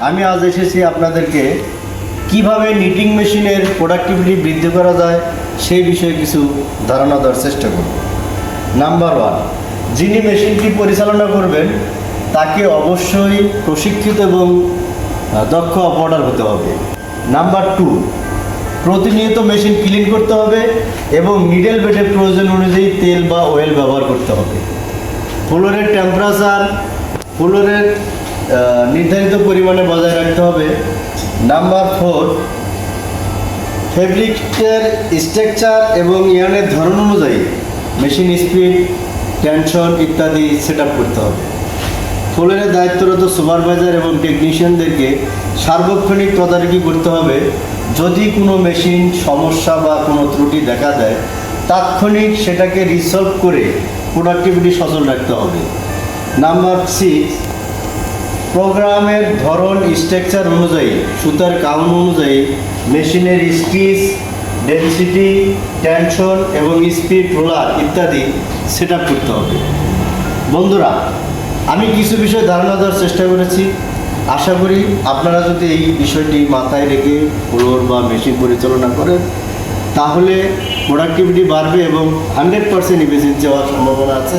আমি আজ এসেছি আপনাদেরকে কিভাবে নিটিং মেশিনের প্রোডাক্টিভিটি বৃদ্ধি করা যায় সেই বিষয়ে কিছু ধারণা দেওয়ার চেষ্টা করব। নাম্বার 1, যিনি মেশিনটি পরিচালনা করবেন তাকে অবশ্যই প্রশিক্ষিত এবং দক্ষ অপারেটর হতে হবে। নাম্বার 2, প্রতিনিয়ত মেশিন ক্লিন করতে হবে এবং নিডেল বেডের প্রয়োজন অনুযায়ী তেল বা অয়েল ব্যবহার করতে হবে। ফ্লোরের টেম্পারেচার ফ্লোরের নির্ধারিত পরিমাণে বজায় রাখতে হবে। নাম্বার 4, ফেব্রিকের স্ট্রাকচার এবং ইয়ার্নের ধরন অনুযায়ী মেশিন স্পিড, টেনশন ইত্যাদি সেট আপ করতে হবে। ফ্লোরের দায়িত্বরত সুপারভাইজার এবং টেকনিশিয়ানদেরকে সার্বক্ষণিক তদারকি করতে হবে। যদি কোনো মেশিন সমস্যা বা কোনো ত্রুটি দেখা দেয় তাৎক্ষণিক সেটাকে রিসলভ করে প্রোডাক্টিভিটি সচল রাখতে হবে। নাম্বার 6, প্রোগ্রামের ধরন স্ট্রাকচার অনুযায়ী সুতার কাউন্ট অনুযায়ী মেশিনের স্টিচ, ডেনসিটি, টেনশন এবং স্পিড, রোলার ইত্যাদি সেট আপ করতে হবে। বন্ধুরা, আমি কিছু বিষয় ধারণা দেওয়ার চেষ্টা করেছি। আশা করি আপনারা যদি এই বিষয়টি মাথায় রেখে ফ্লোর বা মেশিন পরিচালনা করেন তাহলে প্রোডাক্টিভিটি বাড়বে এবং 100% ইফিসিয়েন্সি হওয়ার সম্ভাবনা আছে।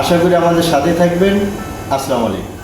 আশা করি আমাদের সাথে থাকবেন। আসসালামু আলাইকুম।